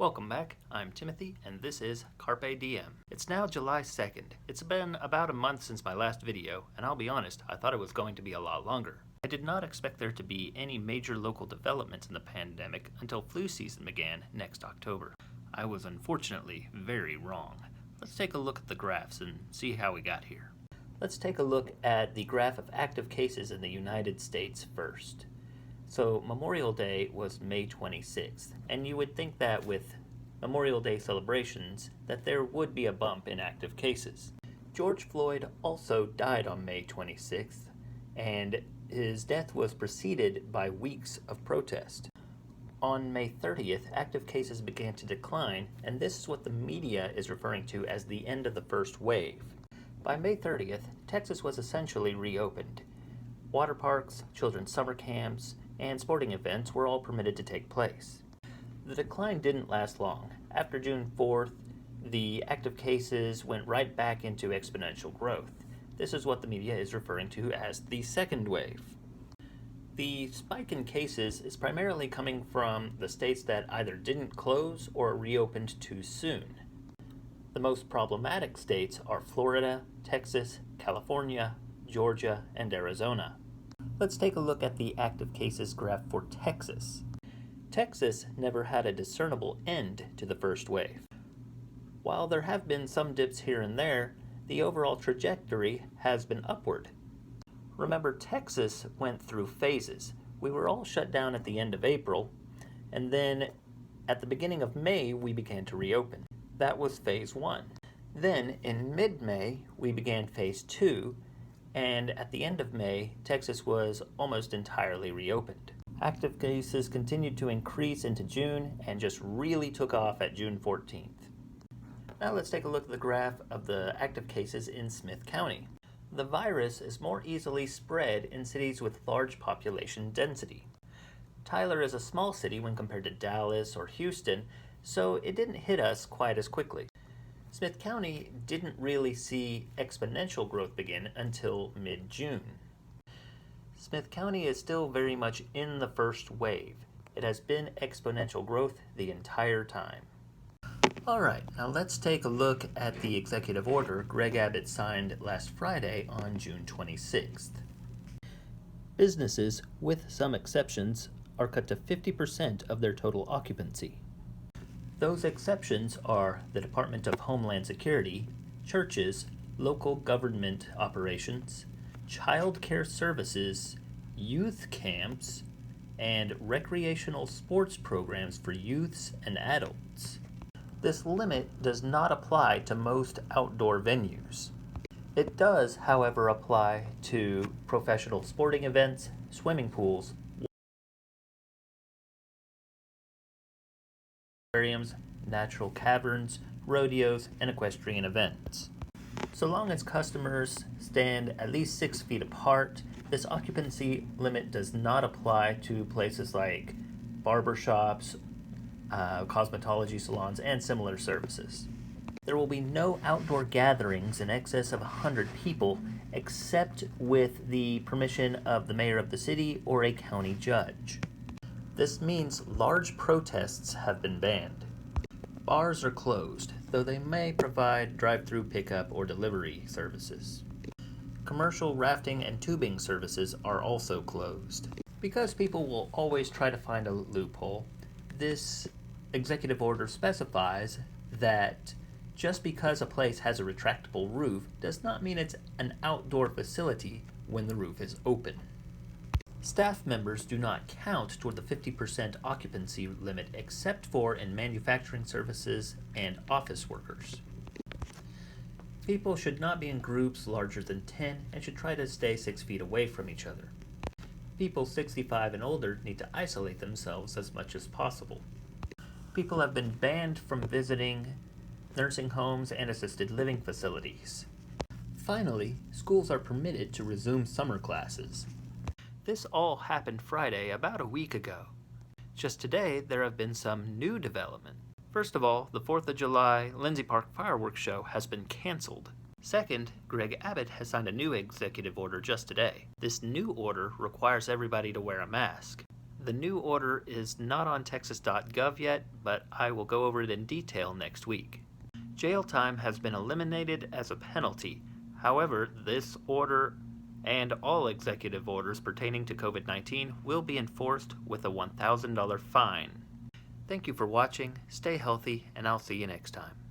Welcome back, I'm Timothy, and this is Carpe Diem. It's now July 2nd. It's been about a month since my last video, and I'll be honest, I thought it was going to be a lot longer. I did not expect there to be any major local developments in the pandemic until flu season began next October. I was unfortunately very wrong. Let's take a look at the graphs and see how we got here. Let's take a look at the graph of active cases in the United States first. So Memorial Day was May 26th, and you would think that with Memorial Day celebrations that there would be a bump in active cases. George Floyd also died on May 26th, and his death was preceded by weeks of protest. On May 30th, active cases began to decline, and this is what the media is referring to as the end of the first wave. By May 30th, Texas was essentially reopened. Water parks, children's summer camps, and sporting events were all permitted to take place. The decline didn't last long. After June 4th, the active cases went right back into exponential growth. This is what the media is referring to as the second wave. The spike in cases is primarily coming from the states that either didn't close or reopened too soon. The most problematic states are Florida, Texas, California, Georgia, and Arizona. Let's take a look at the active cases graph for Texas. Texas never had a discernible end to the first wave. While there have been some dips here and there, the overall trajectory has been upward. Remember, Texas went through phases. We were all shut down at the end of April, and then at the beginning of May, we began to reopen. That was phase 1. Then, in mid-May, we began phase 2, and at the end of May, Texas was almost entirely reopened. Active cases continued to increase into June and just really took off at June 14th. Now let's take a look at the graph of the active cases in Smith County. The virus is more easily spread in cities with large population density. Tyler is a small city when compared to Dallas or Houston, so it didn't hit us quite as quickly. Smith County didn't really see exponential growth begin until mid-June. Smith County is still very much in the first wave. It has been exponential growth the entire time. Alright, now let's take a look at the executive order Greg Abbott signed last Friday on June 26th. Businesses, with some exceptions, are cut to 50% of their total occupancy. Those exceptions are the Department of Homeland Security, churches, local government operations, child care services, youth camps, and recreational sports programs for youths and adults. This limit does not apply to most outdoor venues. It does, however, apply to professional sporting events, swimming pools, aquariums, natural caverns, rodeos, and equestrian events. So long as customers stand at least 6 feet apart, this occupancy limit does not apply to places like barbershops, cosmetology salons, and similar services. There will be no outdoor gatherings in excess of 100 people except with the permission of the mayor of the city or a county judge. This means large protests have been banned. Bars are closed, though they may provide drive-through pickup or delivery services. Commercial rafting and tubing services are also closed. Because people will always try to find a loophole, this executive order specifies that just because a place has a retractable roof does not mean it's an outdoor facility when the roof is open. Staff members do not count toward the 50% occupancy limit except for in manufacturing services and office workers. People should not be in groups larger than 10 and should try to stay 6 feet away from each other. People 65 and older need to isolate themselves as much as possible. People have been banned from visiting nursing homes and assisted living facilities. Finally, schools are permitted to resume summer classes. This all happened Friday about a week ago. Just today, there have been some new development. First of all, the 4th of July Lindsay Park fireworks show has been canceled. Second, Greg Abbott has signed a new executive order just today. This new order requires everybody to wear a mask. The new order is not on texas.gov yet, but I will go over it in detail next week. Jail time has been eliminated as a penalty. However, this order and all executive orders pertaining to COVID-19 will be enforced with a $1,000 fine. Thank you for watching, stay healthy, and I'll see you next time.